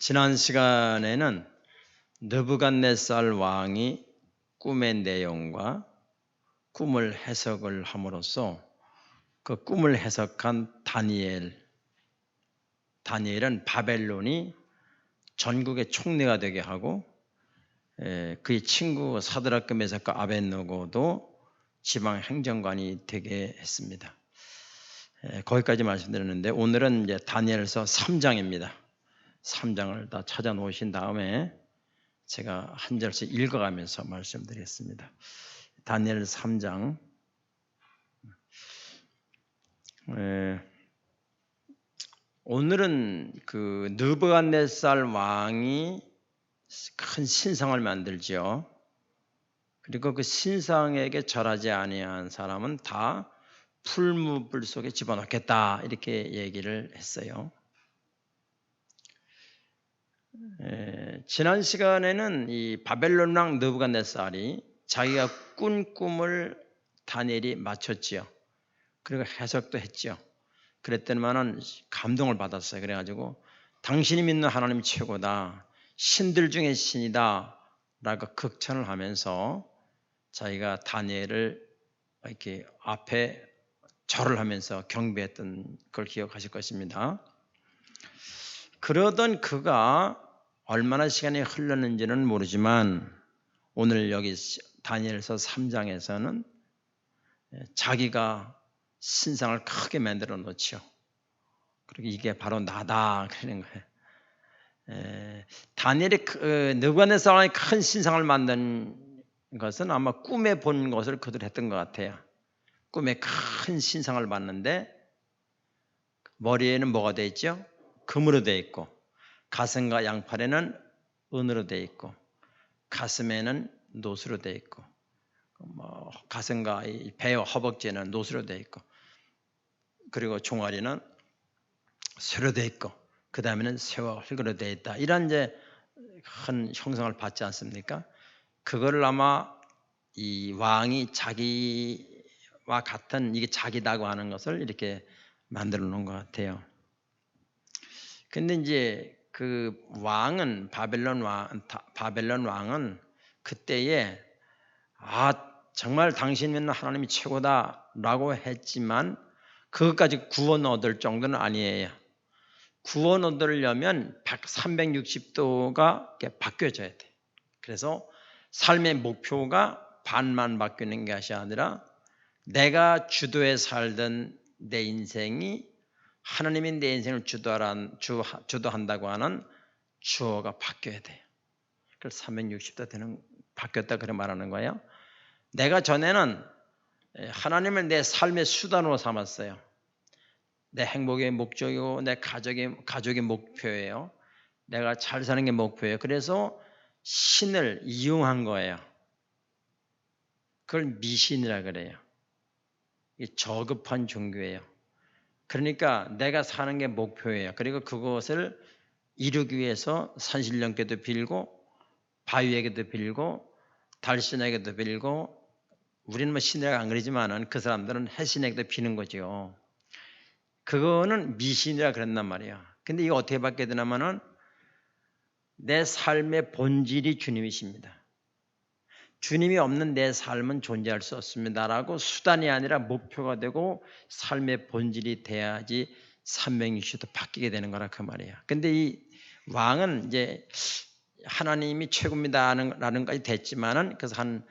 지난 시간에는 느부갓네살 왕이 꿈의 내용과 꿈을 해석을 함으로써 그 꿈을 해석한 다니엘은 바벨론이 전국의 총리가 되게 하고 그의 친구 사드락과 메삭과 아벳느고도 지방 행정관이 되게 했습니다. 거기까지 말씀드렸는데 오늘은 이제 다니엘서 3장입니다. 3장을 다 찾아 놓으신 다음에 제가 한 절씩 읽어가면서 말씀드리겠습니다. 다니엘 3장. 오늘은 그 느부갓네살 왕이 큰 신상을 만들죠. 그리고 그 신상에게 절하지 아니한 사람은 다 풀무불 속에 집어넣겠다 이렇게 얘기를 했어요. 지난 시간에는 이 바벨론 왕 느부갓네살이 자기가 꾼 꿈을 다니엘이 맞췄지요. 그리고 해석도 했죠. 그랬더니만은 감동을 받았어요. 그래가지고 당신이 믿는 하나님이 최고다, 신들 중에 신이다 라고 극찬을 하면서 자기가 다니엘을 이렇게 앞에 절을 하면서 경배했던 걸 기억하실 것입니다. 그러던 그가 얼마나 시간이 흘렀는지는 모르지만 오늘 여기 다니엘서 3장에서는 자기가 신상을 크게 만들어 놓죠. 그리고 이게 바로 나다 그러는 거예요. 다니엘이 느부갓네살이 큰 신상을 만든 것은 아마 꿈에 본 것을 그대로 했던 것 같아요. 꿈에 큰 신상을 봤는데 머리에는 뭐가 되어 있죠? 금으로 되어 있고, 가슴과 양팔에는 은으로 되어 있고, 가슴에는 노수로 되어 있고, 가슴과 배와 허벅지에는 노수로 되어 있고, 그리고 종아리는 쇠로 되어 있고, 그 다음에는 쇠와 흙으로 되어 있다. 이런 이제 큰 형상을 받지 않습니까? 그거를 아마 이 왕이 자기와 같은 이게 자기다고 하는 것을 이렇게 만들어 놓은 것 같아요. 근데 이제 그 왕은 바벨론 왕은 그때에 정말 당신 믿는 하나님이 최고다라고 했지만 그것까지 구원 얻을 정도는 아니에요. 구원 얻으려면 360도가 바뀌어져야 돼. 그래서 삶의 목표가 반만 바뀌는 것이 아니라 내가 주도해 살던 내 인생이 하나님이 내 인생을 주도한다고 하는 주어가 바뀌어야 돼요. 그래서 360도 바뀌었다 그래 말하는 거예요. 내가 전에는 하나님을 내 삶의 수단으로 삼았어요. 내 행복의 목적이고 내 가족의 목표예요. 내가 잘 사는 게 목표예요. 그래서 신을 이용한 거예요. 그걸 미신이라 그래요. 저급한 종교예요. 그러니까 내가 사는 게 목표예요. 그리고 그것을 이루기 위해서 산신령께도 빌고 바위에게도 빌고 달신에게도 빌고, 우리는 뭐 신이라고 안 그러지만은 그 사람들은 해신에게도 비는 거죠. 그거는 미신이라 그랬단 말이야. 근데 이거 어떻게 받게 되냐면은 내 삶의 본질이 주님이십니다. 주님이 없는 내 삶은 존재할 수 없습니다라고 수단이 아니라 목표가 되고 삶의 본질이 돼야지 360도 바뀌게 되는 거라 그 말이야. 근데 이 왕은 이제 하나님이 최고입니다라는 것까지 됐지만은 그래서 한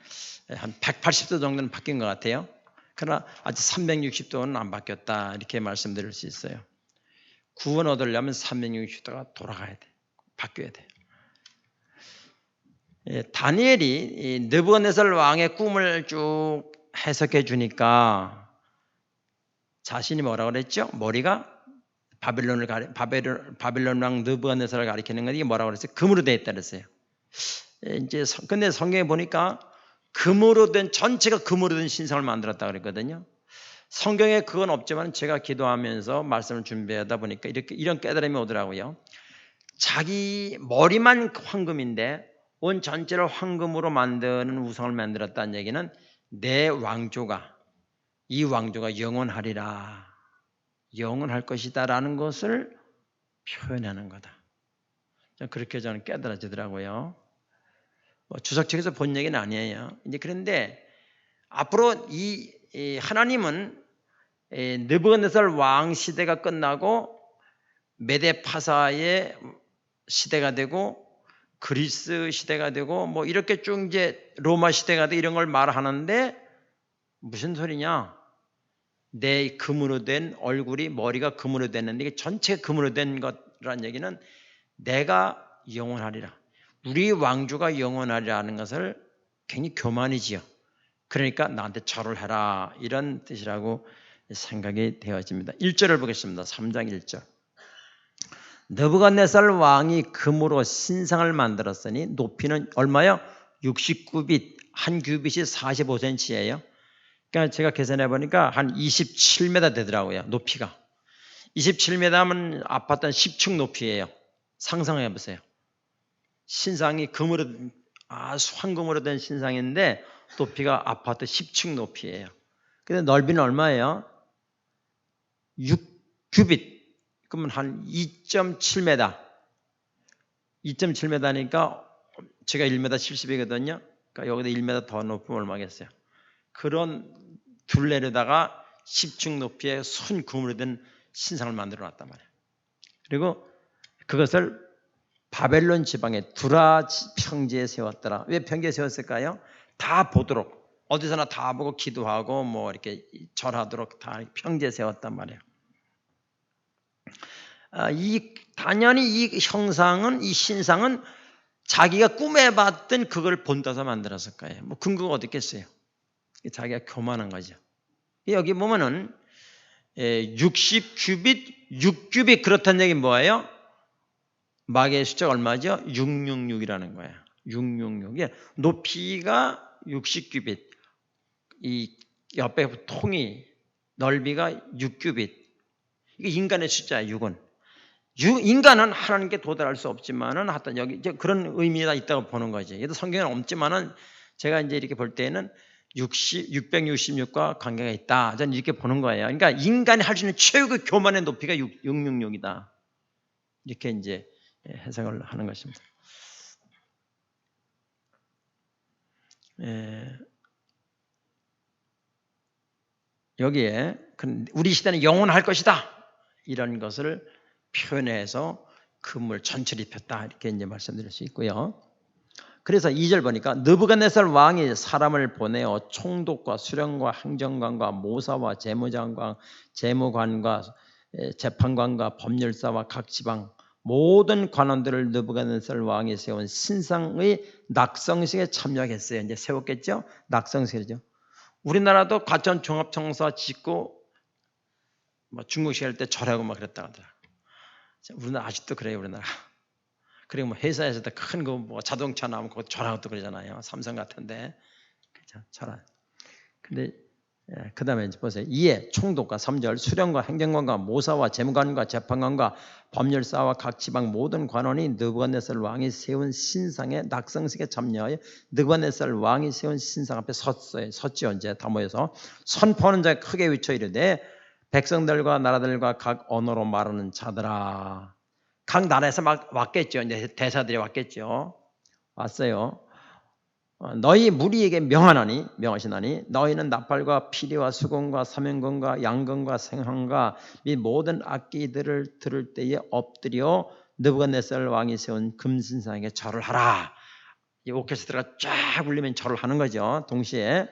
180도 정도는 바뀐 것 같아요. 그러나 아직 360도는 안 바뀌었다 이렇게 말씀드릴 수 있어요. 구원 얻으려면 360도가 돌아가야 돼. 바뀌어야 돼. 다니엘이 느부갓네살 왕의 꿈을 쭉 해석해 주니까 자신이 뭐라고 그랬죠? 머리가 바벨론 왕 느부갓네살을 가리키는 건 이게 뭐라고 그랬어요? 금으로 되어 있다 그랬어요. 근데 성경에 보니까 전체가 금으로 된 신상을 만들었다 그랬거든요. 성경에 그건 없지만 제가 기도하면서 말씀을 준비하다 보니까 이런 깨달음이 오더라고요. 자기 머리만 황금인데 온 전체를 황금으로 만드는 우상을 만들었다는 얘기는 이 왕조가 영원할 것이다 라는 것을 표현하는 거다. 그렇게 저는 깨달아지더라고요. 뭐 주석책에서 본 얘기는 아니에요. 이제 그런데 앞으로 이 하나님은 느부갓네살 왕 시대가 끝나고 메데파사의 시대가 되고 그리스 시대가 되고 뭐 이렇게 쭉 이제 로마 시대가 되고 이런 걸 말하는데 무슨 소리냐? 내 금으로 된 얼굴이 머리가 금으로 됐는데 이게 전체 금으로 된 것이라는 얘기는 내가 영원하리라. 우리 왕조가 영원하리라는 것을 굉장히 교만이지요. 그러니까 나한테 절을 해라 이런 뜻이라고 생각이 되어집니다. 1절을 보겠습니다. 3장 1절. 느부갓네살 왕이 금으로 신상을 만들었으니 높이는 얼마요? 69빛, 한 규빗이 45cm예요. 그러니까 제가 계산해 보니까 한 27m 되더라고요. 높이가. 27m면 아파트 한 10층 높이예요. 상상해 보세요. 신상이 금으로 황금으로 된 신상인데 높이가 아파트 10층 높이예요. 근데 넓이는 얼마예요? 6규빗. 그러면 한 2.7m. 2.7m니까 제가 1m 70이거든요. 그러니까 여기다 1m 더 높으면 얼마겠어요? 그런 둘레로다가 10층 높이의 순 금으로 된 신상을 만들어 놨단 말이에요. 그리고 그것을 바벨론 지방의 두라 평지에 세웠더라. 왜 평지에 세웠을까요? 다 보도록, 어디서나 다 보고 기도하고 뭐 이렇게 절하도록 다 평지에 세웠단 말이에요. 당연히 이 형상은, 이 신상은 자기가 꿈에 봤던 그걸 본따서 만들었을 거예요. 뭐 근거가 어디 있겠어요? 자기가 교만한 거죠. 여기 보면은 60규빗, 6규빗 그렇다는 얘기는 뭐예요? 마귀의 숫자가 얼마죠? 666이라는 거예요. 666. 높이가 60규빗, 이 옆에 통이 넓이가 6규빗. 이게 인간의 숫자예요. 6은. 인간은 하나님께 도달할 수 없지만은 하여튼 여기 이제 그런 의미가 있다고 보는 거지. 얘도 성경에는 없지만은 제가 이제 이렇게 볼 때는 666과 관계가 있다. 저는 이렇게 보는 거예요. 그러니까 인간이 할 수 있는 최고의 교만의 높이가 666이다. 이렇게 이제 해석을 하는 것입니다. 여기에 우리 시대는 영원할 것이다. 이런 것을 표현해서 금을 전체를 입혔다. 이렇게 이제 말씀드릴 수 있고요. 그래서 2절 보니까 느부갓네살 왕이 사람을 보내어 총독과 수령과 행정관과 모사와 재무장관, 재무관과 재판관과 법률사와 각 지방 모든 관원들을 느부갓네살 왕이 세운 신상의 낙성식에 참여했어요. 이제 세웠겠죠? 낙성식이죠. 우리나라도 과천 종합청사 짓고 뭐 중국식 할 때 절하고 막 그랬다고 하더라고요. 우리나라 아직도 그래요, 우리나라. 그리고 뭐 회사에서도 큰 거 뭐 자동차 나오면 그거 절하고 또 그러잖아요. 삼성 같은데. 그렇죠? 절하. 근데 그 다음에 이제 보세요. 2에 총독과 3절 수령과 행정관과 모사와 재무관과 재판관과 법률사와 각 지방 모든 관원이 느부갓네살 왕이 세운 신상의 낙성식에 참여하여 느부갓네살 왕이 세운 신상 앞에 섰어요. 섰지 언제 다 모여서 선포하는 자가 크게 외쳐 이르되 백성들과 나라들과 각 언어로 말하는 자들아. 각 나라에서 막 왔겠죠. 이제 대사들이 왔겠죠. 왔어요. 너희 무리에게 명하시나니 너희는 나팔과 피리와 수금과 사면금과 양금과 생황과 및 모든 악기들을 들을 때에 엎드려 느부갓네살 왕이 세운 금신상에게 절을 하라. 이 오케스트라가 쫙 울리면 절을 하는 거죠. 동시에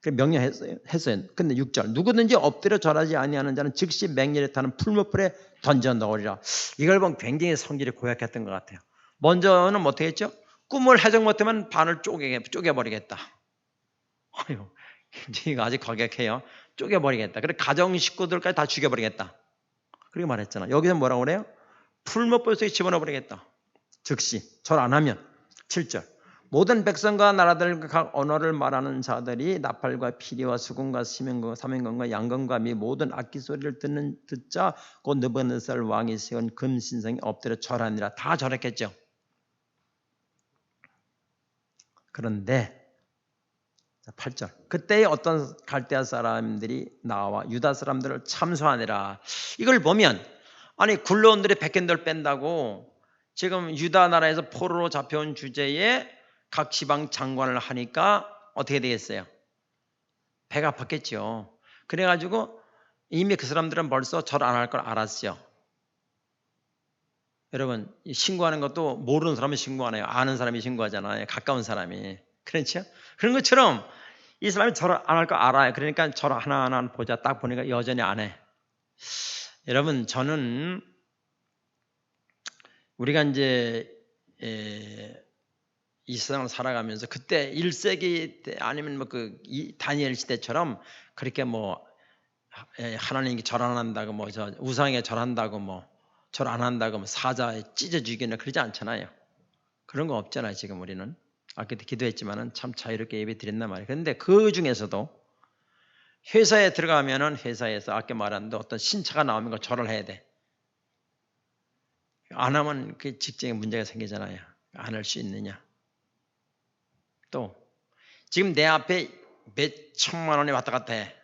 명령했어요. 근데 6절 누구든지 엎드려 절하지 아니하는 자는 즉시 맹렬에 타는 풀무불에 던져 넣으리라. 이걸 보면 굉장히 성질이 고약했던 것 같아요. 먼저는 어떻게 했죠? 꿈을 해석 못하면 반을 쪼개버리겠다. 아유, 이거 아직 과격해요. 쪼개버리겠다. 그리고 가정 식구들까지 다 죽여버리겠다. 그렇게 말했잖아. 여기서 뭐라고 그래요? 풀무불 속에 집어넣어버리겠다. 즉시 절 안 하면. 7절 모든 백성과 나라들과 각 언어를 말하는 자들이 나팔과 피리와 수금과 사면금과 양금과 및 모든 악기 소리를 듣자 곧 느부갓네살 왕이 세운 금신상에 엎드려 절하니라. 다 절했겠죠. 그런데 8절 그때에 어떤 갈대아 사람들이 나와 유다 사람들을 참소하니라. 이걸 보면 아니 굴러온들이 백현들 뺀다고 지금 유다 나라에서 포로로 잡혀온 주제에 각 지방 장관을 하니까 어떻게 되겠어요? 배가 아팠겠죠. 그래가지고 이미 그 사람들은 벌써 절 안 할 걸 알았어요. 여러분, 신고하는 것도 모르는 사람이 신고 안 해요. 아는 사람이 신고하잖아요. 가까운 사람이. 그렇죠? 그런 것처럼 이 사람이 절 안 할 거 알아요. 그러니까 절 하나하나 보자. 딱 보니까 여전히 안 해. 여러분, 저는 우리가 이제 이 세상을 살아가면서 그때 1세기 때 아니면 뭐 그 다니엘 시대처럼 그렇게 뭐 하나님께 절 안 한다고 뭐 저 우상에 절한다고 뭐 절 안 한다고 뭐 사자에 찢어 죽이나 그러지 않잖아요. 그런 거 없잖아요. 지금 우리는 아까도 기도했지만은 참 자유롭게 예배 드렸단 말이에요. 그런데 그 중에서도 회사에 들어가면은 회사에서 아까 말한 어떤 신차가 나오면 그 절을 해야 돼. 안 하면 그 직장에 문제가 생기잖아요. 안 할 수 있느냐. 또 지금 내 앞에 몇 천만 원이 왔다 갔다 해.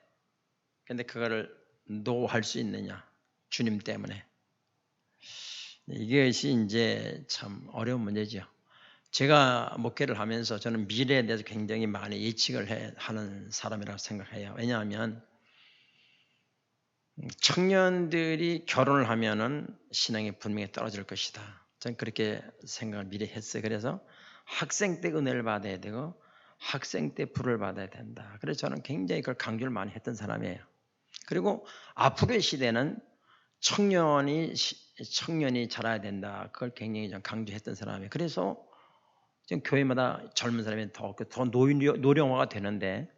근데 그거를 노할 수 있느냐. 주님 때문에. 이것이 이제 참 어려운 문제죠. 제가 목회를 하면서 저는 미래에 대해서 굉장히 많이 예측을 하는 사람이라고 생각해요. 왜냐하면 청년들이 결혼을 하면은 신앙이 분명히 떨어질 것이다. 저는 그렇게 생각을 미리 했어요. 그래서 학생 때 은혜를 받아야 되고 학생 때 불을 받아야 된다. 그래서 저는 굉장히 그걸 강조를 많이 했던 사람이에요. 그리고 앞으로의 시대는 청년이 자라야 된다. 그걸 굉장히 좀 강조했던 사람이에요. 그래서 지금 교회마다 젊은 사람이 더 노령화가 되는데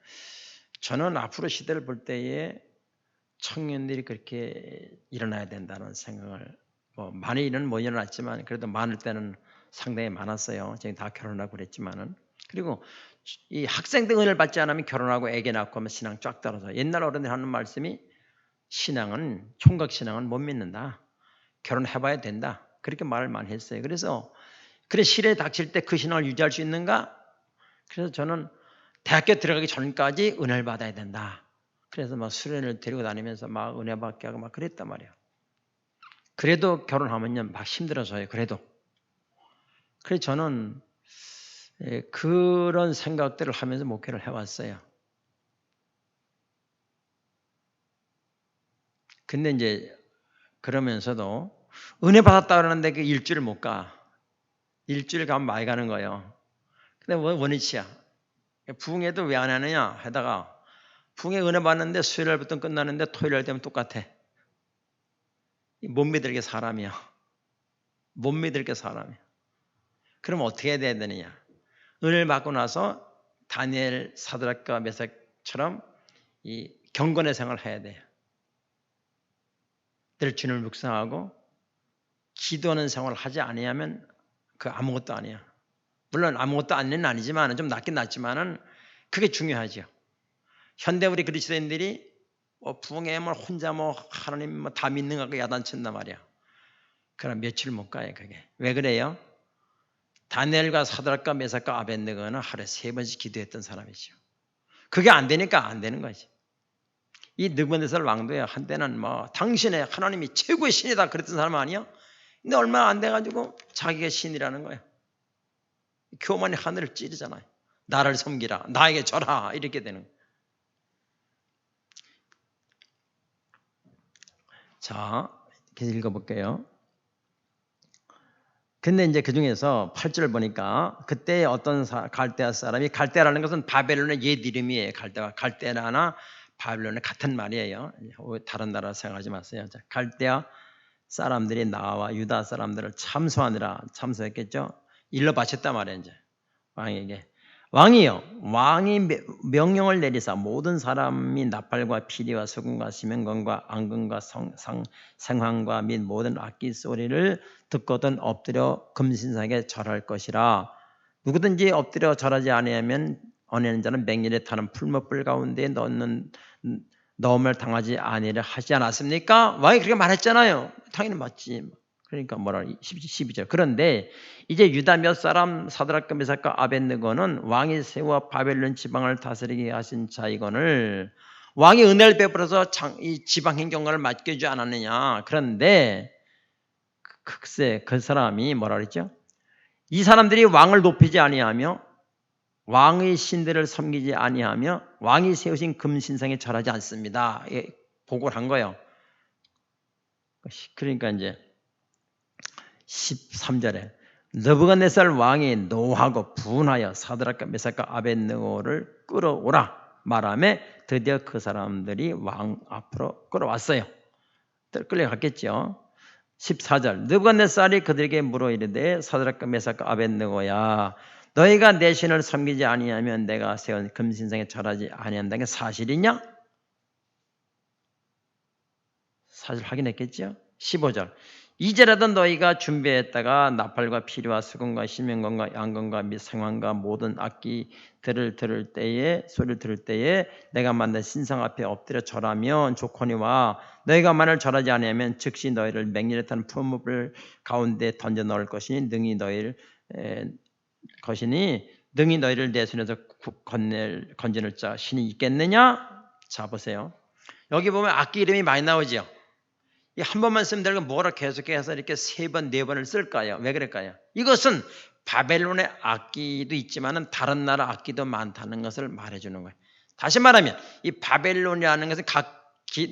저는 앞으로 시대를 볼 때에 청년들이 그렇게 일어나야 된다는 생각을 뭐 많이는 못 일어났지만 그래도 많을 때는 상당히 많았어요. 지금 다 결혼하고 그랬지만은 그리고 이 학생 때 은혜를 받지 않으면 결혼하고 애기 낳고 하면 신앙 쫙 떨어져. 옛날 어른들이 하는 말씀이 신앙은 총각 신앙은 못 믿는다. 결혼해봐야 된다. 그렇게 말을 많이 했어요. 그래서 그래 시대에 닥칠 때 그 신앙을 유지할 수 있는가? 그래서 저는 대학교 들어가기 전까지 은혜를 받아야 된다. 그래서 막 수련을 데리고 다니면서 막 은혜 받게 하고 막 그랬단 말이에요. 그래도 결혼하면요 막 힘들어져요. 그래도. 그래서 저는 그런 생각들을 하면서 목회를 해왔어요. 근데 이제 그러면서도 은혜 받았다 그러는데 그 일주일 못 가. 일주일 가면 많이 가는 거예요. 근데 원위치야. 부흥회도 왜 안 하느냐 하다가 부흥회 은혜 받는데 수요일부터 끝나는데 토요일 되면 똑같아. 못 믿을 게 사람이야. 못 믿을 게 사람이야. 그럼 어떻게 해야 되느냐. 은혜를 받고 나서 다니엘 사드락과 메삭처럼 이 경건의 생활을 해야 돼요. 늘 주님을 묵상하고 기도하는 생활을 하지 아니하면 그 아무것도 아니야. 물론 아무것도 아니지만 좀 낫긴 낫지만은 그게 중요하죠. 현대 우리 그리스도인들이 부흥회 뭐 혼자 뭐 하나님 뭐 다 믿는 거 야단친단 말이야. 그럼 며칠 못 가요 그게. 왜 그래요? 다니엘과 사드락과 메삭과 아벳느고는 하루에 3번씩 기도했던 사람이죠. 그게 안 되니까 안 되는 거지. 이 느부갓네살 왕도야 한때는 뭐 당신의 하나님이 최고의 신이다 그랬던 사람 아니야? 근데 얼마 안 돼가지고 자기가 신이라는 거야. 교만이 하늘을 찌르잖아요. 나를 섬기라, 나에게 절하 이렇게 되는 거야. 자, 계속 읽어볼게요. 근데 이제 그 중에서 8절 보니까 그때 어떤 갈대아 사람이 갈대아라는 것은 바벨론의 옛 이름이에요. 갈대아나 바벨론의 같은 말이에요. 다른 나라 생각하지 마세요. 자, 갈대아 사람들이 나와 유다 사람들을 참소하느라 참소했겠죠. 일러 바쳤단 말이에요. 이제 왕에게 왕이요 왕이 명령을 내리사 모든 사람이 나팔과 피리와 소금과 시멘건과 앙금과 생황과 및 모든 악기 소리를 듣거든 엎드려 금신상에 절할 것이라. 누구든지 엎드려 절하지 아니하면 언해는 자는 맹렬에 타는 풀무불 가운데 넣음을 당하지 아니하리라 하지 않았습니까? 왕이 그렇게 말했잖아요. 당연히 맞지. 그러니까 뭐라 12절. 그런데 이제 유다 몇 사람 사드락과 메삭과 아벳느고는 왕이 세워 바벨론 지방을 다스리게 하신 자이거늘 왕이 은혜를 베풀어서 이 지방 행정관을 맡겨주지 않았느냐. 그런데 글쎄 그 사람이 뭐라 그랬죠? 이 사람들이 왕을 높이지 아니하며 왕의 신들을 섬기지 아니하며 왕이 세우신 금신상에 절하지 않습니다. 보고를 한 거예요. 그러니까 이제 13절에 느부갓네살 왕이 노하고 분하여 사드락과 메삭과 아벳느고를 끌어오라 말하매 드디어 그 사람들이 왕 앞으로 끌어왔어요. 끌려갔겠죠. 14절 느부갓네살이 그들에게 물어 이르되 사드락과 메삭과 아벳느고야 너희가 내 신을 섬기지 아니하면 내가 세운 금신상에 절하지 아니한다는 게 사실이냐? 사실 확인했겠죠. 15절 이제라도 너희가 준비했다가 나팔과 피리와 수금과 실명건과 양건과 및 생황과 모든 악기들을 들을 때에 소리를 들을 때에 내가 만든 신상 앞에 엎드려 절하면 좋거니와 너희가 만일 절하지 않으면 즉시 너희를 맹렬에 타는 풀무불 가운데 던져 넣을 것이니 능히 너희를 내 손에서 건져낼 자 신이 있겠느냐? 자 보세요. 여기 보면 악기 이름이 많이 나오죠. 이 한 번만 쓰면 되는 건 뭐라 계속해서 이렇게 3번, 4번을 쓸까요? 왜 그럴까요? 이것은 바벨론의 악기도 있지만 다른 나라 악기도 많다는 것을 말해주는 거예요. 다시 말하면 이 바벨론이라는 것은 각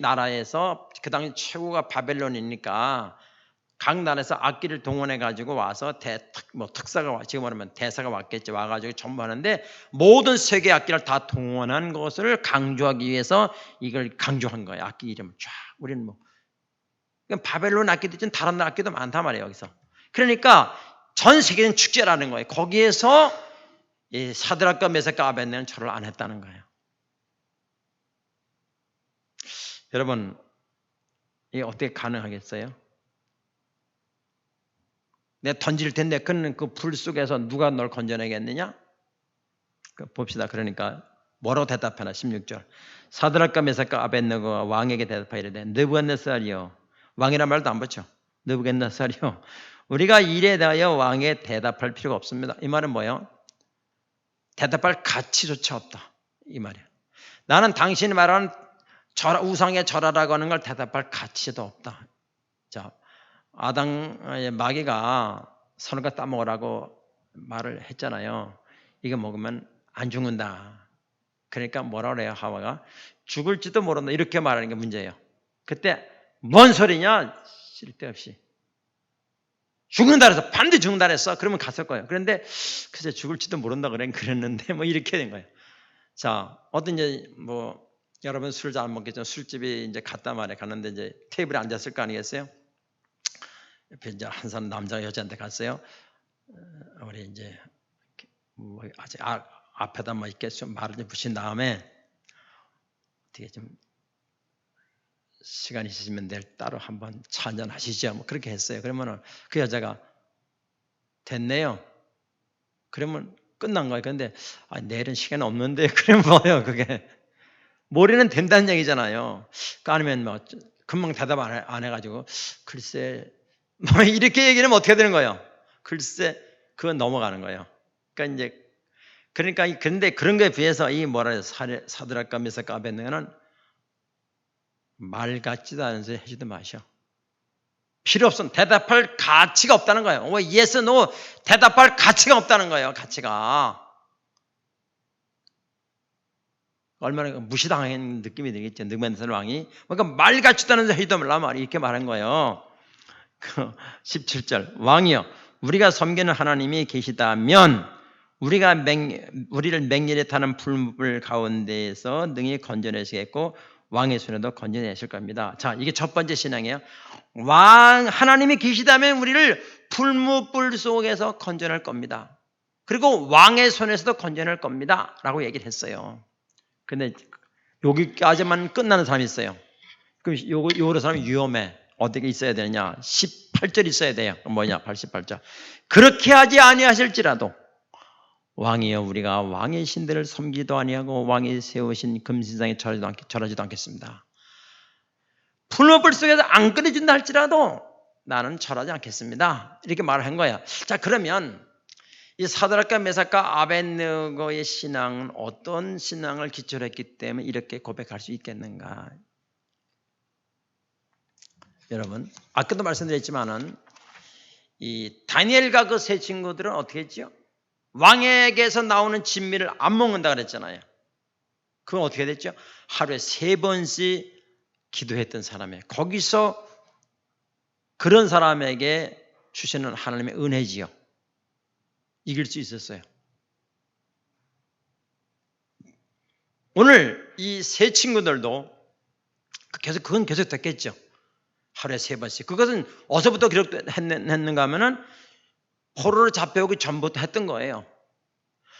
나라에서 그 당시 최고가 바벨론이니까 각 나라에서 악기를 동원해 가지고 와서 특사가 지금 말하면 대사가 왔겠죠. 와가지고 전부 하는데 모든 세계 악기를 다 동원한 것을 강조하기 위해서 이걸 강조한 거예요. 악기 이름을 쫙 우리는 바벨론 악기도 있지만 다른 나라 악기도 많단 말이에요. 여기서 그러니까 전 세계는 축제라는 거예요. 거기에서 이 사드락과 메삭과 아벳네고는 절을 안 했다는 거예요. 여러분 이게 어떻게 가능하겠어요? 내가 던질 텐데 그 불 속에서 누가 널 건져내겠느냐? 봅시다. 그러니까 뭐라고 대답하나 16절 사드락과 메삭과 아벳네고가 왕에게 대답하이르되 느부갓네살이여 왕이란 말도 안 붙여. 느부갓네살이여 우리가 일에 대하여 왕에 대답할 필요가 없습니다. 이 말은 뭐예요? 대답할 가치조차 없다. 이 말이에요. 나는 당신이 말하는 우상에 절하라고 하는 걸 대답할 가치도 없다. 자, 마귀가 선악과 따먹으라고 말을 했잖아요. 이거 먹으면 안 죽는다. 그러니까 뭐라 그래요? 하와가 죽을지도 모른다. 이렇게 말하는 게 문제예요. 그때 뭔 소리냐? 쓸데없이 죽는다 그래서 반드시 죽는다 그랬어. 그러면 갔을 거예요. 그런데 글쎄 죽을지도 모른다 그랬는데 뭐 이렇게 된 거예요. 자, 어떤 이제 여러분 술 잘 먹겠죠. 술집에 이제 갔단 말이에요. 갔는데 이제 테이블에 앉았을 거 아니겠어요? 옆에 이제 한 사람 남자 여자한테 갔어요. 우리 이제 아직 앞에다 이렇게 좀 말을 좀 붙인 다음에 어떻게 좀 시간 있으시면 내일 따로 한번 차 한잔 하시죠. 그렇게 했어요. 그러면은 그 여자가 됐네요. 그러면 끝난 거예요. 그런데 내일은 시간 없는데 그러면 뭐예요? 그게 모레는 된다는 얘기잖아요. 아니면 금방 대답 안 해가지고 글쎄 이렇게 얘기하면 어떻게 되는 거예요? 글쎄 그건 넘어가는 거예요. 그러니까 그런데 그런 거에 비해서 이 사드락과 메삭과 아벳네고는 말 같지도 않은 소리 해주도 마셔. 필요 없어. 대답할 가치가 없다는 거예요. yes, no 대답할 가치가 없다는 거예요. 가치가. 얼마나 무시당한 느낌이 들겠죠. 느부갓네살 왕이. 그러니까 말 같지도 않은 소리 해도 말라 말이 이렇게 말한 거예요. 17절 왕이여 우리가 섬기는 하나님이 계시다면 우리를 맹렬에 타는 불 가운데에서 능히 건져내시겠고 왕의 손에도 건져내실 겁니다. 자, 이게 첫 번째 신앙이에요. 하나님이 계시다면 우리를 불무불 속에서 건져낼 겁니다. 그리고 왕의 손에서도 건져낼 겁니다. 라고 얘기를 했어요. 근데 여기까지만 끝나는 사람이 있어요. 그럼 요런 사람이 위험해. 어떻게 있어야 되느냐? 18절 있어야 돼요. 뭐냐? 88절. 그렇게 하지 아니하실지라도 왕이여 우리가 왕의 신들을 섬기도 아니하고 왕이 세우신 금신상에 절하지도 않겠습니다. 풀무불 속에서 안 끓여준다 할지라도 나는 절하지 않겠습니다. 이렇게 말을 한 거야. 자, 그러면 이 사드락과 메삭과 아벳느고의 신앙은 어떤 신앙을 기초로 했기 때문에 이렇게 고백할 수 있겠는가? 여러분, 아까도 말씀드렸지만은 이 다니엘과 그 세 친구들은 어떻게 했죠? 왕에게서 나오는 진미를 안 먹는다 그랬잖아요. 그건 어떻게 됐죠? 하루에 3번씩 기도했던 사람이에요. 거기서 그런 사람에게 주시는 하나님의 은혜지요. 이길 수 있었어요. 오늘 이 세 친구들도 그건 계속 됐겠죠. 하루에 3번씩. 그것은 어디서부터 기록했는가 하면은 포로로 잡혀오기 전부터 했던 거예요.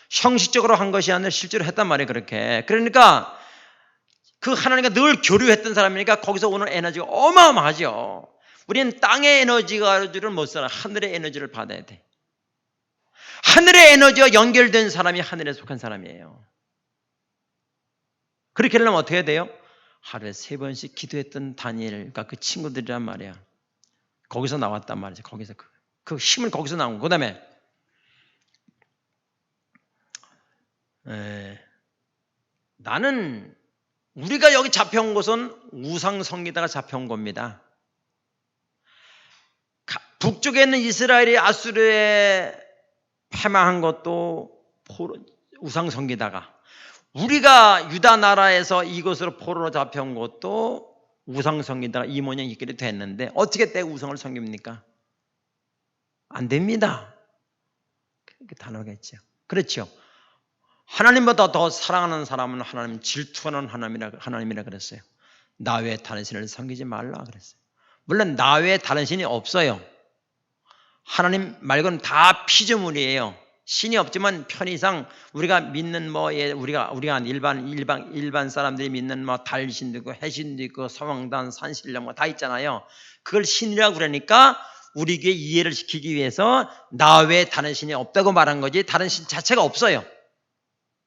형식적으로 한 것이 아니라 실제로 했단 말이에요. 그렇게. 그러니까 그 하나님과 늘 교류했던 사람이니까 거기서 오는 에너지가 어마어마하죠. 우리는 땅의 에너지를 못 살아. 하늘의 에너지를 받아야 돼. 하늘의 에너지와 연결된 사람이 하늘에 속한 사람이에요. 그렇게 하려면 어떻게 해야 돼요? 하루에 3번씩 기도했던 다니엘과 그 친구들이란 말이야. 거기서 나왔단 말이죠. 거기서 그 힘을 거기서 나온 거. 그다음에 나는 우리가 여기 잡혀온 곳은 우상성기다가 잡혀온 겁니다. 북쪽에 있는 이스라엘이 아수르에 패망한 것도 우상성기다가, 우리가 유다 나라에서 이곳으로 포로로 잡혀온 것도 우상성기다가 이 모양이 있게 됐는데 어떻게 때 우상을 섬깁니까? 안 됩니다. 그렇게 단호하겠죠. 그렇죠. 하나님보다 더 사랑하는 사람은 하나님 질투하는 하나님이라 그랬어요. 나 외에 다른 신을 섬기지 말라 그랬어요. 물론 나 외에 다른 신이 없어요. 하나님 말고는 다 피조물이에요. 신이 없지만 편의상 우리가 믿는 우리가 일반 사람들이 믿는 달신도 있고 해신도 있고 서왕단 산신령 다 있잖아요. 그걸 신이라고 그러니까 우리에게 이해를 시키기 위해서 나 외에 다른 신이 없다고 말한 거지 다른 신 자체가 없어요.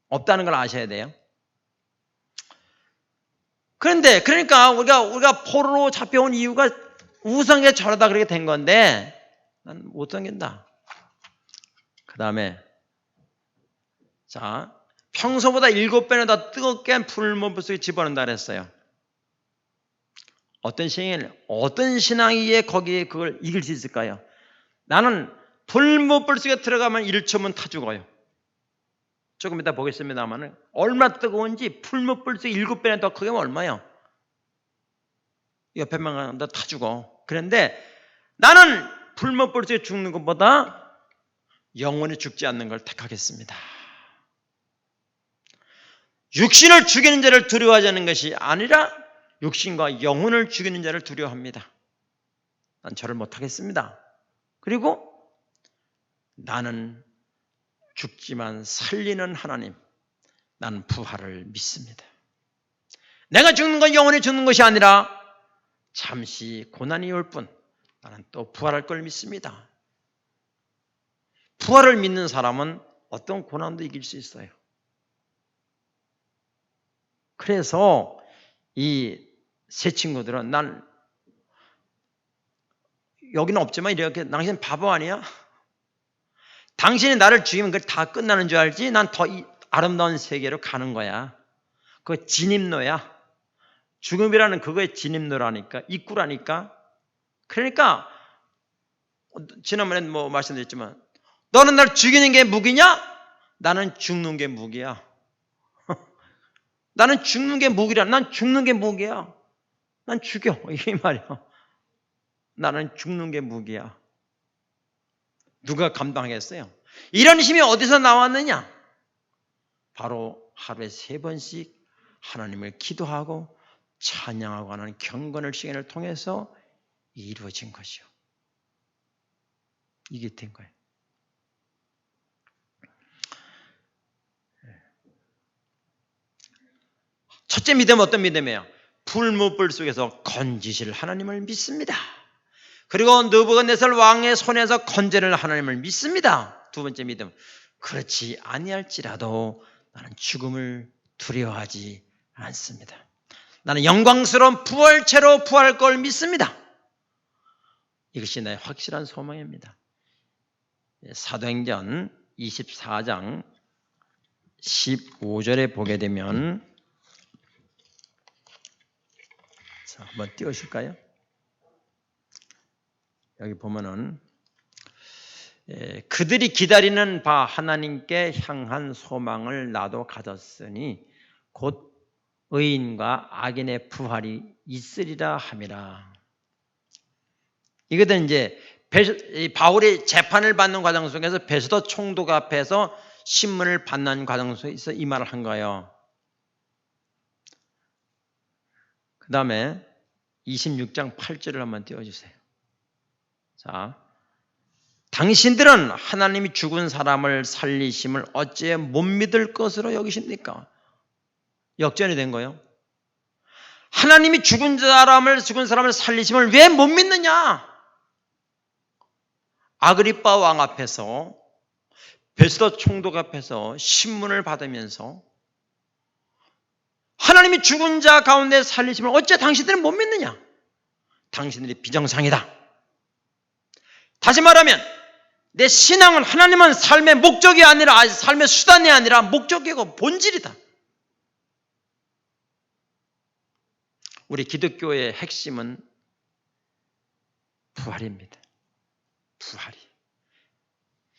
없다는 걸 아셔야 돼요. 그러니까 우리가 포로로 잡혀온 이유가 우상에 절하다 그렇게 된 건데 난 못 섬긴다. 그 다음에 자, 평소보다 7배나 더 뜨겁게 풀무불 속에 집어넣는다 그랬어요. 어떤 신앙이에 거기에 그걸 이길 수 있을까요? 나는 풀무불 속에 들어가면 1초면 타 죽어요. 조금 이따 보겠습니다만 얼마나 뜨거운지 풀무불 속에 7배나 더 크게 하면 얼마요? 옆에만 가다 타 죽어. 그런데 나는 풀무불 속에 죽는 것보다 영원히 죽지 않는 걸 택하겠습니다. 육신을 죽이는 자를 두려워하지 않는 것이 아니라 육신과 영혼을 죽이는 자를 두려워합니다. 난 저를 못하겠습니다. 그리고 나는 죽지만 살리는 하나님, 나는 부활을 믿습니다. 내가 죽는 건 영원히 죽는 것이 아니라 잠시 고난이 올 뿐 나는 또 부활할 걸 믿습니다. 부활을 믿는 사람은 어떤 고난도 이길 수 있어요. 그래서 이 세 친구들은 난 여기는 없지만 이렇게 당신 바보 아니야? 당신이 나를 죽이면 그게 다 끝나는 줄 알지? 난 더 아름다운 세계로 가는 거야. 그거 진입로야. 죽음이라는 그거의 진입로라니까, 입구라니까. 그러니까 지난번에 말씀드렸지만 너는 날 죽이는 게 무기냐? 나는 죽는 게 무기야. 나는 죽는 게 무기라. 난 죽는 게 무기야. 난 죽여. 이게 말이야. 나는 죽는 게 무기야. 누가 감당하겠어요? 이런 힘이 어디서 나왔느냐? 바로 하루에 3번씩 하나님을 기도하고 찬양하고 하는 경건의 시간을 통해서 이루어진 것이요. 이게 된 거예요. 첫째 믿음은 어떤 믿음이에요? 풀무불 속에서 건지실 하나님을 믿습니다. 그리고 느부갓네살 왕의 손에서 건져낼 하나님을 믿습니다. 두 번째 믿음, 그렇지 아니할지라도 나는 죽음을 두려워하지 않습니다. 나는 영광스러운 부활체로 부활할 걸 믿습니다. 이것이 나의 확실한 소망입니다. 사도행전 24장 15절에 보게 되면, 자, 한번 띄우실까요? 여기 보면은 그들이 기다리는 바 하나님께 향한 소망을 나도 가졌으니 곧 의인과 악인의 부활이 있으리라 함이라. 이거는 이제 바울이 재판을 받는 과정 속에서 베스도 총독 앞에서 신문을 받는 과정 속에서 이 말을 한 거예요. 그 다음에 26장 8절을 한번 띄워주세요. 자, 당신들은 하나님이 죽은 사람을 살리심을 어찌 못 믿을 것으로 여기십니까? 역전이 된 거예요. 하나님이 죽은 사람을 살리심을 왜 못 믿느냐? 아그리빠 왕 앞에서 베스도 총독 앞에서 신문을 받으면서 하나님이 죽은 자 가운데 살리심을 어째 당신들은 못 믿느냐? 당신들이 비정상이다. 다시 말하면 내 신앙은 하나님은 삶의 목적이 아니라 삶의 수단이 아니라 목적이고 본질이다. 우리 기독교의 핵심은 부활입니다. 부활이.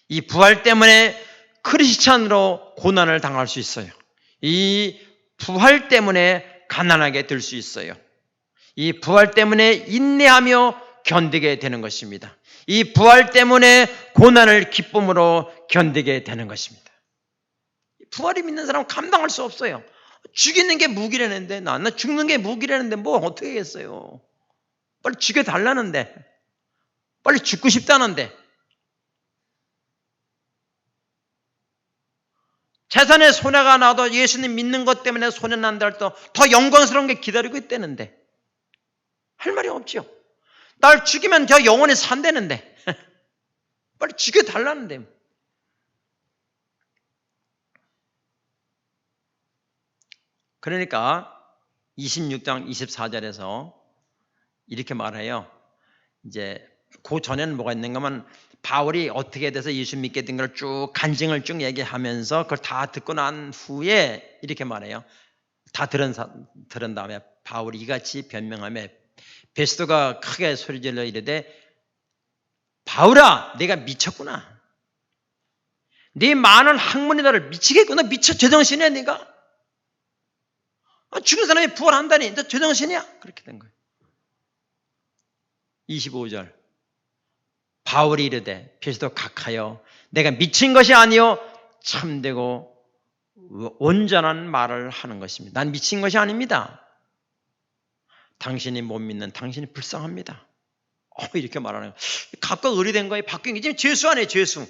이 부활 때문에 크리스찬으로 고난을 당할 수 있어요. 이 부활 때문에 가난하게 될 수 있어요. 이 부활 때문에 인내하며 견디게 되는 것입니다. 이 부활 때문에 고난을 기쁨으로 견디게 되는 것입니다. 부활이 믿는 사람은 감당할 수 없어요. 죽이는 게 무기라는데 나 죽는 게 무기라는데 뭐 어떻게 하겠어요. 빨리 죽여달라는데 빨리 죽고 싶다는데 재산에 손해가 나도 예수님 믿는 것 때문에 손해 난다 할 때 더 영광스러운 게 기다리고 있다는데 할 말이 없죠. 날 죽이면 저 영원히 산다는데 빨리 죽여달라는데 그러니까 26장 24절에서 이렇게 말해요. 이제 그 전에는 뭐가 있는가 하면 바울이 어떻게 돼서 예수 믿게 된 걸 쭉 간증을 쭉 얘기하면서 그걸 다 듣고 난 후에 이렇게 말해요. 다 들은 다음에 바울이 이같이 변명하며 베스도가 크게 소리질러 이르되 바울아 네가 미쳤구나. 네 많은 학문이 너를 미치겠구나. 미쳐 제정신이야 네가. 죽은 사람이 부활한다니 너 제정신이야. 그렇게 된 거예요. 25절 바울이 이르되 베스도 각하여 내가 미친 것이 아니요 참되고 온전한 말을 하는 것입니다. 난 미친 것이 아닙니다. 당신이 못 믿는 당신이 불쌍합니다. 이렇게 말하는 거예요. 각각 의리된 거예요. 바뀐 게 지금 죄수 아니에요. 죄수.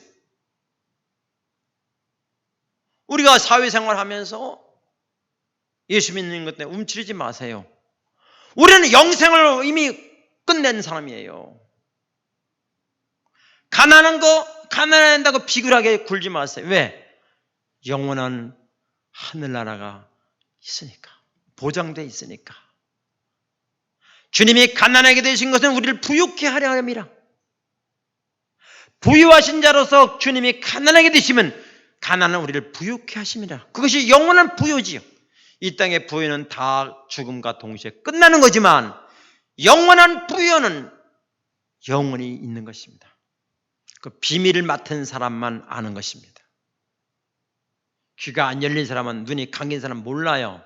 우리가 사회생활 하면서 예수 믿는 것 때문에 움츠리지 마세요. 우리는 영생을 이미 끝낸 사람이에요. 가난한다고 비굴하게 굴지 마세요. 왜? 영원한 하늘나라가 있으니까. 보장되어 있으니까. 주님이 가난하게 되신 것은 우리를 부유케 하려 함이라. 부유하신 자로서 주님이 가난하게 되시면 가난은 우리를 부유케 하심이라. 그것이 영원한 부유지요. 이 땅의 부유는 다 죽음과 동시에 끝나는 거지만 영원한 부유는 영원히 있는 것입니다. 그 비밀을 맡은 사람만 아는 것입니다. 귀가 안 열린 사람은 눈이 감긴 사람은 몰라요.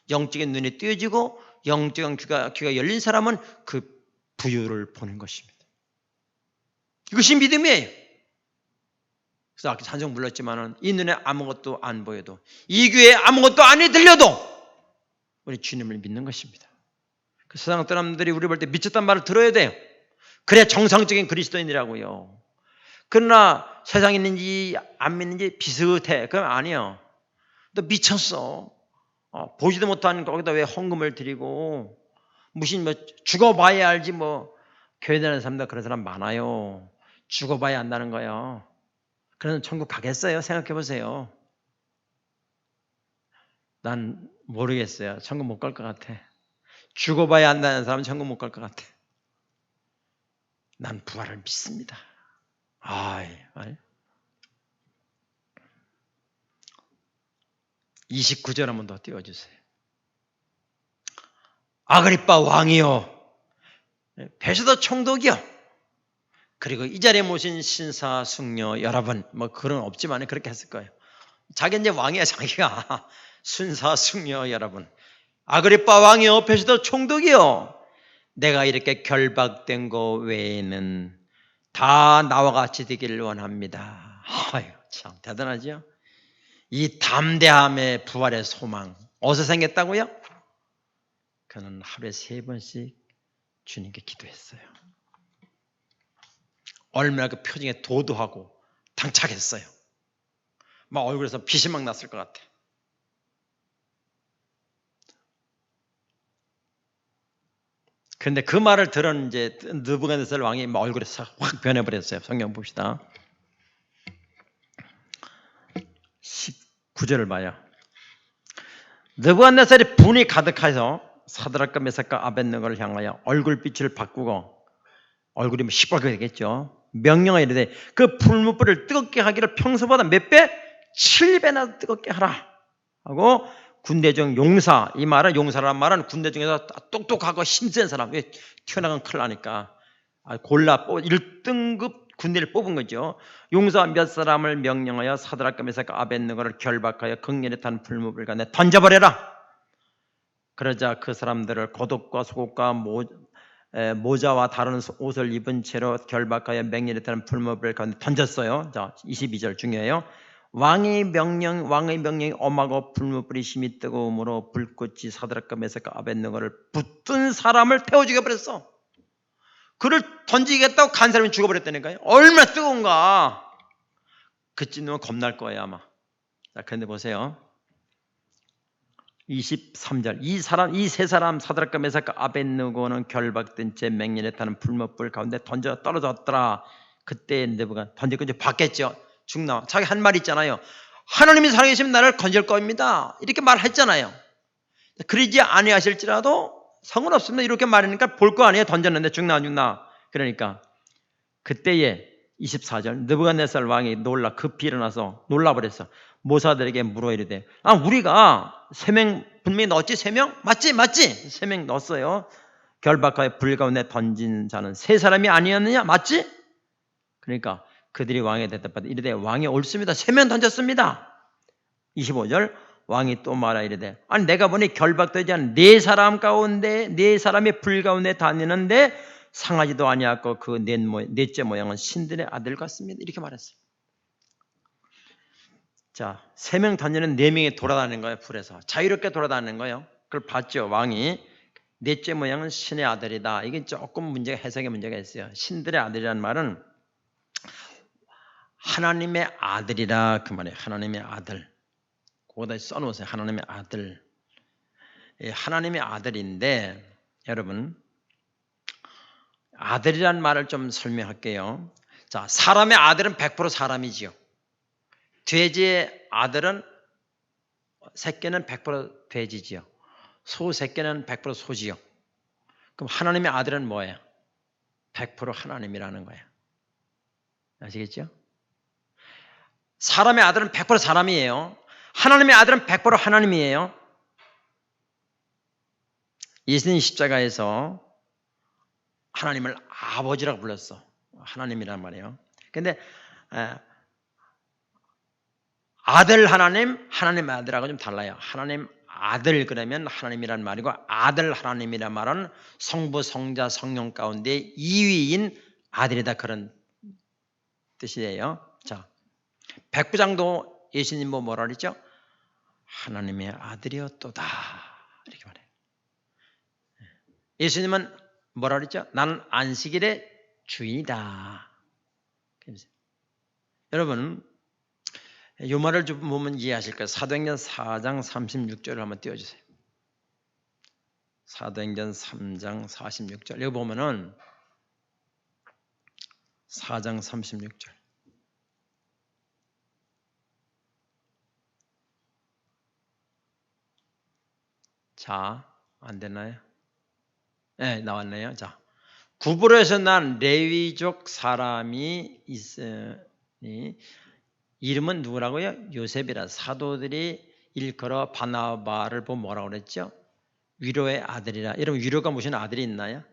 영적인 눈이 띄어지고 영적인 귀가 열린 사람은 그 부유를 보는 것입니다. 이것이 믿음이에요. 그래서 아까 찬송 불렀지만 이 눈에 아무것도 안 보여도 이 귀에 아무것도 안 들려도 우리 주님을 믿는 것입니다. 그 세상 사람들이 우리 볼 때 미쳤단 말을 들어야 돼요. 그래야 정상적인 그리스도인이라고요. 그러나 세상에 있는지 안 믿는지 비슷해. 그럼 아니요. 너 미쳤어. 보지도 못한 거기다 왜 헌금을 드리고 무슨 뭐 죽어봐야 알지 뭐 교회 다니는 사람들 그런 사람 많아요. 죽어봐야 안다는 거예요. 그래서 천국 가겠어요? 생각해 보세요. 난 모르겠어요. 천국 못 갈 것 같아. 죽어봐야 안다는 사람은 천국 못 갈 것 같아. 난 부활을 믿습니다. 29절 한번 더 띄워주세요. 아그리빠 왕이요, 베스도 총독이요, 그리고 이 자리에 모신 신사 숙녀 여러분, 뭐 그런 없지만 그렇게 했을 거예요. 자기 이제 왕이야, 자기가. 순사 숙녀 여러분, 아그리빠 왕이 옆에서도 총독이요, 내가 이렇게 결박된 거 외에는 다 나와 같이 되기를 원합니다. 아유, 참 대단하죠. 이 담대함의 부활의 소망 어디서 생겼다고요? 그는 하루에 3번씩 주님께 기도했어요. 얼마나 그 표정에 도도하고 당착했어요. 막 얼굴에서 빛이 막 났을 것 같아. 그런데 그 말을 들은 이제 느부갓네살 왕이 막 얼굴이 확 변해버렸어요. 성경 봅시다. 19절을 봐요. 느부갓네살이 분이 가득해서 사드락과 메삭과 아벳느고를 향하여 얼굴빛을 바꾸고, 얼굴이 뭐 시뻘게 되겠죠. 명령하여 이르되 그 풀무불을 뜨겁게 하기를 평소보다 몇 배? 7배나 뜨겁게 하라 하고, 군대 중 용사, 이 말은 용사라는 말은 군대 중에서 똑똑하고 힘센 사람, 튀어나간 큰일 나니까 골라 1등급 군대를 뽑은 거죠. 용사 몇 사람을 명령하여 사드락과 메삭과 아벳느고를 결박하여 극렬에 탄 풀무불 가운데 던져버려라. 그러자 그 사람들을 겉옷과 속옷과 모자와 다른 옷을 입은 채로 결박하여 맹렬에 타는 풀무불 가운데 던졌어요. 자, 22절 중요해요. 왕의 명령이 엄하고 풀무불이 심히 뜨거움으로 불꽃이 사드락과 메삭과 아벳느고를 붙든 사람을 태워 죽여버렸어. 그를 던지겠다고 간 사람이 죽어버렸다니까요. 얼마나 뜨거운가. 그쯤 겁날 거예요 아마. 자, 그런데 보세요. 23절 이 세 사람 사드락과 메삭과 아벳느고는 결박된 채 맹렬에 타는 풀무불 가운데 던져 떨어졌더라. 그때 느부갓 던지고 이제 받겠죠. 죽나. 자기 한 말 있잖아요. 하나님이 살아계시면 나를 건질 겁니다. 이렇게 말했잖아요. 그러지 아니하실지라도 상관없습니다. 이렇게 말하니까 볼 거 아니에요. 던졌는데 죽나 안 죽나. 그러니까 그때에 24절 느부갓네살 왕이 놀라 급히 일어나서 놀라버렸어. 모사들에게 물어 이르되 우리가 3명 분명히 넣었지? 3명? 맞지? 3명 넣었어요. 결박하여 불 가운데 던진 자는 3사람이 아니었느냐? 맞지? 그러니까 그들이 왕에 대답하되 이르되 왕이 옳습니다. 3명 던졌습니다. 25절 왕이 또 말하 이르되 내가 보니 결박되지 않은 4사람 가운데 4사람이 불 가운데 다니는데 상하지도 아니하고 그 넷째 모양은 신들의 아들 같습니다. 이렇게 말했어요. 자, 3명 던지는 4명이 돌아다니는 거예요. 불에서 자유롭게 돌아다니는 거예요. 그걸 봤죠. 왕이 넷째 모양은 신의 아들이다. 이게 조금 해석에 문제가 있어요. 신들의 아들이라는 말은 하나님의 아들이라 그 말이에요. 하나님의 아들. 거기다 써놓으세요. 하나님의 아들. 하나님의 아들인데 여러분, 아들이란 말을 좀 설명할게요. 자, 사람의 아들은 100% 사람이지요. 돼지의 아들은 새끼는 100% 돼지지요. 소 새끼는 100% 소지요. 그럼 하나님의 아들은 뭐예요? 100% 하나님이라는 거예요. 아시겠죠? 사람의 아들은 100% 사람이에요. 하나님의 아들은 100% 하나님이에요. 예수님 십자가에서 하나님을 아버지라고 불렀어. 하나님이란 말이에요. 근데 아들 하나님, 하나님의 아들하고 좀 달라요. 하나님 아들 그러면 하나님이란 말이고, 아들 하나님이란 말은 성부, 성자, 성령 가운데 2위인 아들이다, 그런 뜻이에요. 자, 백부장도 예수님 뭐라 그랬죠? 하나님의 아들이었도다, 이렇게 말해요. 예수님은 뭐라 그랬죠? 나는 안식일의 주인이다. 여러분, 이 말을 좀 보면 이해하실 거예요. 사도행전 4장 36절을 한번 띄워주세요. 사도행전 3장 46절. 여기 보면은 4장 36절. 자, 안 됐나요? 네, 나왔네요. 자, 구브로에서 난 레위족 사람이 있으니 이름은 누구라고요? 요셉이라. 사도들이 일컬어 바나바를 보고 뭐라고 그랬죠? 위로의 아들이라. 여러분, 위로가 무슨 아들이 있나요?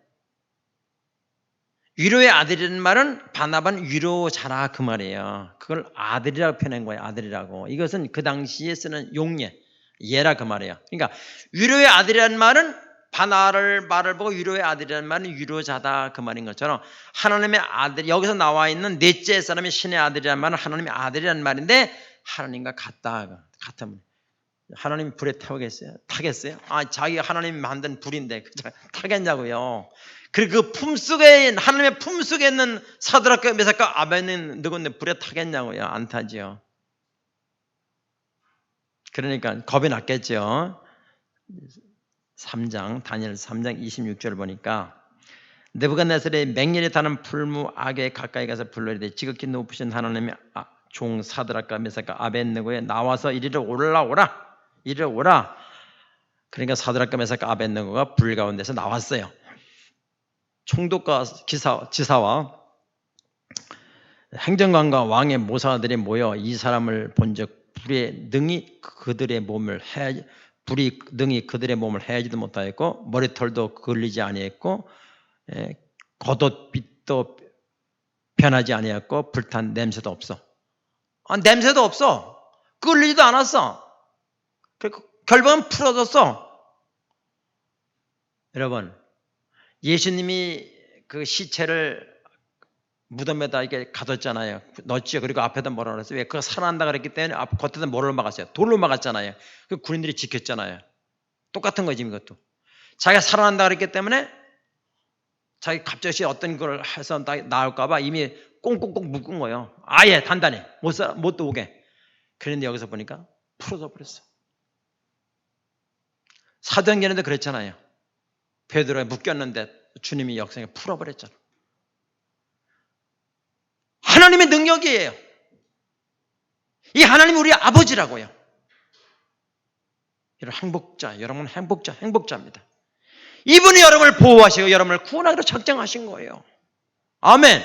위로의 아들이라는 말은 바나바는 위로자라 그 말이에요. 그걸 아들이라고 표현한 거예요. 아들이라고. 이것은 그 당시에 쓰는 용례, 예라 그 말이에요. 그러니까 위로의 아들이라는 말은 바나를 말을 보고 위로의 아들이라는 말은 위로자다 그 말인 것처럼 하나님의 아들, 여기서 나와 있는 넷째 사람이 신의 아들이라는 말은 하나님의 아들이라는 말인데 하나님과 같으면 하나님이 불에 타겠어요? 자기가 하나님이 만든 불인데 타겠냐고요. 그리고 그 품속에 하나님의 품속에 있는 사드락과 메삭과 아벤느고는 불에 타겠냐고요. 안 타죠. 그러니까 겁이 났겠죠. 3장 다니엘 3장 26절 보니까 느부갓네살의 맹렬히 타는 풀무 악에 가까이 가서 불러이르되 지극히 높으신 하나님의 종 사드락과 메삭과 아벤느고에 나와서 이리로 올라오라. 이리로 오라. 그러니까 사드락과 메삭과 아벤느고가 불 가운데서 나왔어요. 총독과 지사와 행정관과 왕의 모사들이 모여 이 사람을 본즉 불이 능히 그들의 몸을 헤아지도 못하였고 머리털도 걸리지 아니했고 겉옷빛도 변하지 아니했고 불탄 냄새도 없어. 냄새도 없어. 끌리지도 않았어. 결국은 풀어졌어. 여러분, 예수님이 그 시체를 무덤에다 이렇게 가뒀잖아요. 넣었죠. 그리고 앞에다 뭐라 그랬어요? 왜? 그거 살아난다 그랬기 때문에 겉에다 뭐를 막았어요? 돌로 막았잖아요. 그 군인들이 지켰잖아요. 똑같은 거지 이것도. 자기가 살아난다 그랬기 때문에 자기 갑자기 어떤 걸 해서 나올까 봐 이미 꽁꽁꽁 묶은 거예요. 아예 단단히 못 오게. 그런데 여기서 보니까 풀어져 버렸어. 사도행전에도 그랬잖아요. 베드로에 묶였는데 주님이 역사에 풀어버렸잖아. 하나님의 능력이에요. 이 하나님이 우리 아버지라고요. 여러분 행복자입니다. 이분이 여러분을 보호하시고 여러분을 구원하기로 작정하신 거예요. 아멘.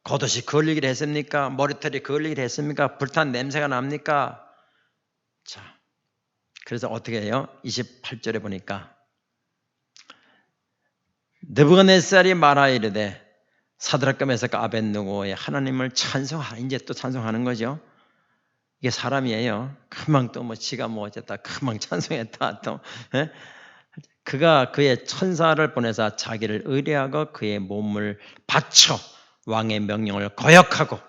겉옷이 걸리기를 했습니까? 머리털이 걸리기를 했습니까? 불탄 냄새가 납니까? 자, 그래서 어떻게 해요? 28절에 보니까 느부갓네살이 말하이르되 사드락과 메삭과 아벳느고의 하나님을 이제 또 찬송하는 거죠. 이게 사람이에요. 금방 또 지가 어쨌다 금방 찬송했다 또 그가 그의 천사를 보내사 자기를 의뢰하고 그의 몸을 바쳐 왕의 명령을 거역하고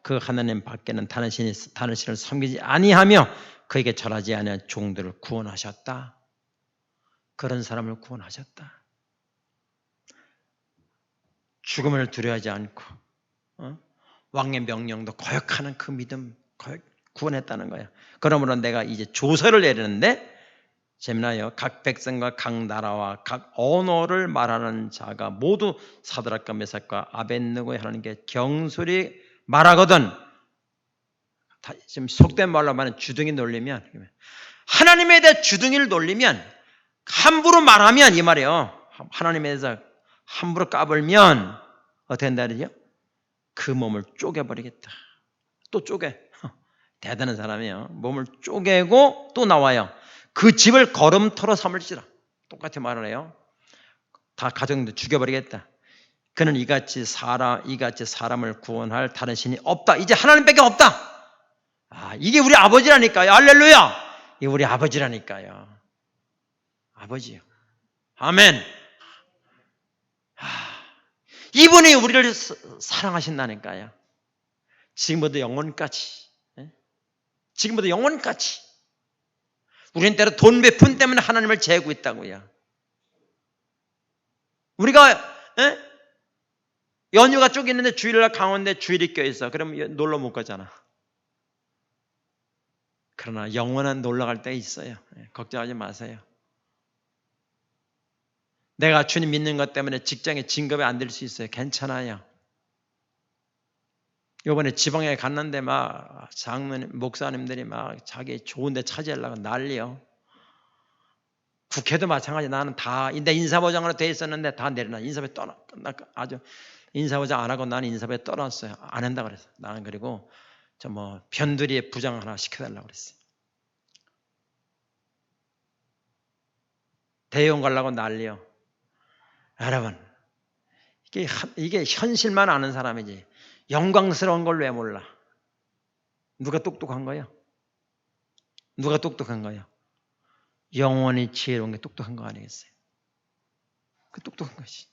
그 하나님 밖에는 다른 신을 섬기지 아니하며 그에게 절하지 아니한 종들을 구원하셨다. 그런 사람을 구원하셨다. 죽음을 두려워하지 않고 왕의 명령도 거역하는 그 믿음 구원했다는 거예요. 그러므로 내가 이제 조서를 내리는데 재미나요. 각 백성과 각 나라와 각 언어를 말하는 자가 모두 사드락과 메삭과 아벳느고의 하나님께 경솔히 말하거든. 지금 속된 말로 말하면 주둥이 놀리면 하나님에 대해 주둥이를 놀리면 함부로 말하면 이 말이에요. 하나님에 대해서 함부로 까불면 어떻게 된다 그러죠? 그 몸을 쪼개버리겠다. 또 쪼개. 대단한 사람이에요. 몸을 쪼개고 또 나와요. 그 집을 걸음터로 삼을지라. 똑같이 말을 해요. 다 가정도 죽여버리겠다. 그는 이같이 사람을 구원할 다른 신이 없다. 이제 하나님밖에 없다. 이게 우리 아버지라니까요. 할렐루야. 이게 우리 아버지라니까요. 아버지요. 아멘. 이분이 우리를 사랑하신다니까요. 지금부터 영원까지. 지금부터 영원까지. 우리는 때로 돈 몇 푼 때문에 하나님을 재고 있다고요. 우리가 연휴가 쭉 있는데 주일날 강원도에 주일이 껴있어. 그러면 놀러 못 가잖아. 그러나 영원한 놀러 갈 때 있어요. 걱정하지 마세요. 내가 주님 믿는 것 때문에 직장에 진급이 안 될 수 있어요. 괜찮아요. 이번에 지방에 갔는데 막 목사님들이 막 자기 좋은 데 차지하려고 난리요. 국회도 마찬가지. 나는 다 인사보장으로 돼 있었는데 다 내려놔. 인사부에 떠나. 아주 인사보장 안 하고 나는 인사부에 떠났어요. 안 한다 그랬어. 나는 그리고 변두리에 부장 하나 시켜달라고 그랬어요. 대형 가려고 난리요. 여러분, 이게 현실만 아는 사람이지 영광스러운 걸 왜 몰라? 누가 똑똑한 거야? 누가 똑똑한 거야? 영원히 지혜로운 게 똑똑한 거 아니겠어요? 그 똑똑한 것이.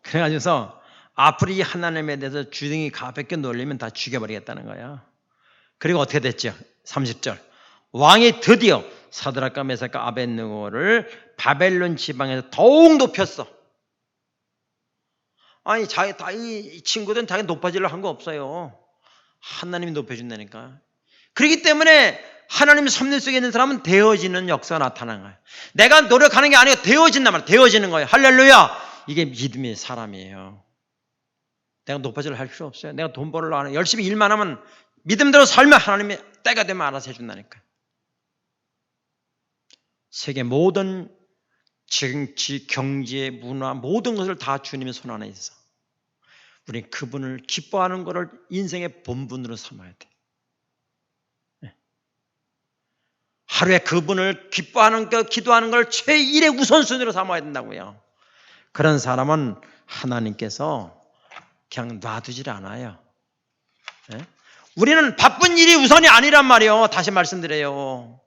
그래가지고서 앞으로 이 하나님에 대해서 주둥이 가볍게 놀리면 다 죽여버리겠다는 거야. 그리고 어떻게 됐죠? 30절. 왕이 드디어 사드락과 메삭과 아벳느고를 바벨론 지방에서 더욱 높였어. 아니, 이 친구들은 자기 높아지려고 한 거 없어요. 하나님이 높여준다니까. 그렇기 때문에 하나님 섭리 속에 있는 사람은 되어지는 역사가 나타나는 거예요. 내가 노력하는 게 아니고 되어진단 말이에요. 되어지는 거예요. 할렐루야. 이게 믿음의 사람이에요. 내가 높아지려 할 필요 없어요. 내가 돈 벌으려고 하는 열심히 일만 하면 믿음대로 살면 하나님이 때가 되면 알아서 해준다니까요. 세계 모든 정치, 경제, 문화 모든 것을 다 주님의 손 안에 있어. 우리 그분을 기뻐하는 것을 인생의 본분으로 삼아야 돼. 하루에 그분을 기뻐하는 것, 기도하는 걸 제1의 우선순위로 삼아야 된다고요. 그런 사람은 하나님께서 그냥 놔두질 않아요. 우리는 바쁜 일이 우선이 아니란 말이에요. 다시 말씀드려요.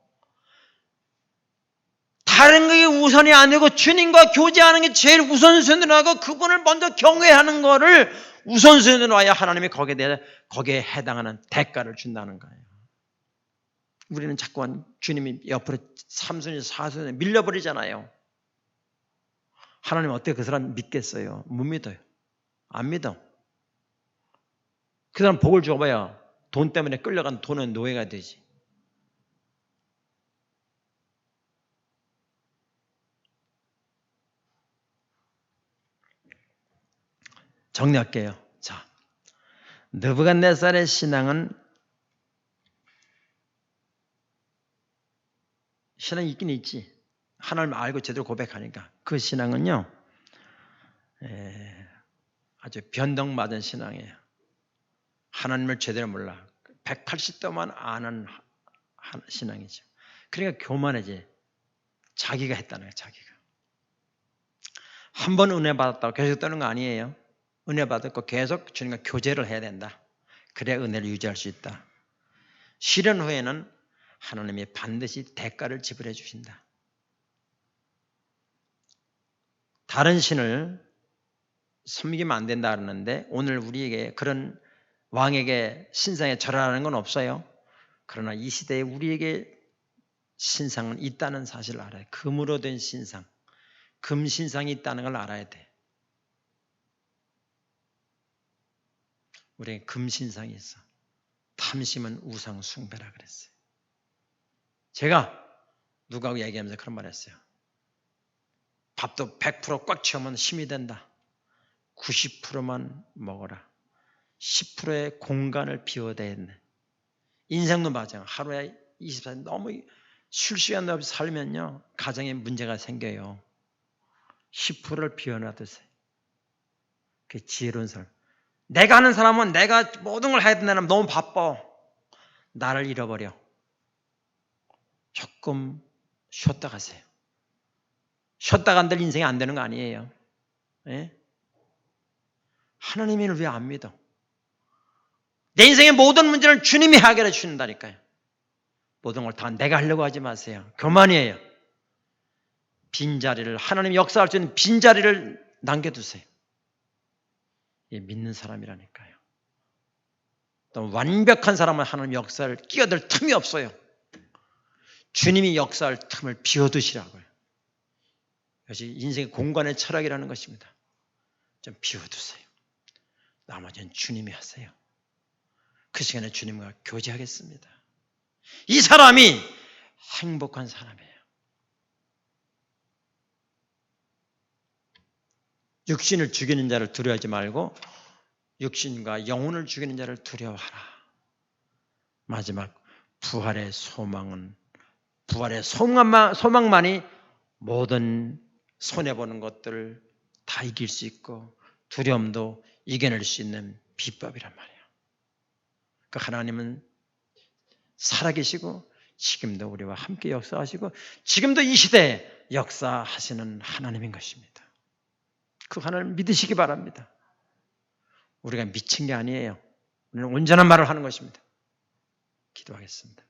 다른 게 우선이 아니고 주님과 교제하는 게 제일 우선순위로 하고 그분을 먼저 경외하는 거를 우선순위로 해야 하나님이 거기에 해당하는 대가를 준다는 거예요. 우리는 자꾸 주님이 옆으로 3순위, 4순위 밀려버리잖아요. 하나님 어떻게 그 사람 믿겠어요? 못 믿어요. 안 믿어. 그 사람 복을 줘봐야 돈 때문에 끌려간 돈은 노예가 되지. 정리할게요. 자, 느부갓네살의 신앙이 있긴 있지. 하나님을 알고 제대로 고백하니까. 그 신앙은요, 아주 변덕맞은 신앙이에요. 하나님을 제대로 몰라. 180도만 아는 신앙이죠. 그러니까 교만해지. 자기가 했다는 거예요. 자기가. 한 번 은혜 받았다고 계속 떠는 거 아니에요. 은혜 받았고 계속 주님과 교제를 해야 된다. 그래야 은혜를 유지할 수 있다. 실현 후에는 하나님이 반드시 대가를 지불해 주신다. 다른 신을 섬기면 안 된다 그러는데 오늘 우리에게 그런 왕에게 신상에 절하라는 건 없어요. 그러나 이 시대에 우리에게 신상은 있다는 사실을 알아야 돼. 금으로 된 신상, 금신상이 있다는 걸 알아야 돼. 우리에게 금신상이 있어. 탐심은 우상 숭배라 그랬어요. 제가 누구하고 얘기하면서 그런 말 했어요. 밥도 100% 꽉 채우면 힘이 된다. 90%만 먹어라. 10%의 공간을 비워대야 했네. 인생도 마찬가지예요. 하루에 24시간 너무 쉴 시간 없이 살면요. 가정에 문제가 생겨요. 10%를 비워놔두세요. 그게 지혜로운 사람. 내가 하는 사람은 내가 모든 걸 해야 된다면 너무 바빠. 나를 잃어버려. 조금 쉬었다 가세요. 쉬었다 간들 인생이 안 되는 거 아니에요. 예? 하나님을 왜 안 믿어? 내 인생의 모든 문제를 주님이 해결해 주신다니까요. 모든 걸 다 내가 하려고 하지 마세요. 교만이에요. 빈자리를 하나님 역사할 수 있는 빈자리를 남겨두세요. 믿는 사람이라니까요. 또 완벽한 사람은 하나님 역사를 끼어들 틈이 없어요. 주님이 역사할 틈을 비워두시라고요. 이것이 인생의 공간의 철학이라는 것입니다. 좀 비워두세요. 나머지는 주님이 하세요. 그 시간에 주님과 교제하겠습니다. 이 사람이 행복한 사람이에요. 육신을 죽이는 자를 두려워하지 말고 육신과 영혼을 죽이는 자를 두려워하라. 마지막 부활의 소망만이 모든 손해보는 것들을 다 이길 수 있고 두려움도 이겨낼 수 있는 비법이란 말이에요. 그 하나님은 살아계시고 지금도 우리와 함께 역사하시고 지금도 이 시대에 역사하시는 하나님인 것입니다. 그 하나님 믿으시기 바랍니다. 우리가 미친 게 아니에요. 우리는 온전한 말을 하는 것입니다. 기도하겠습니다.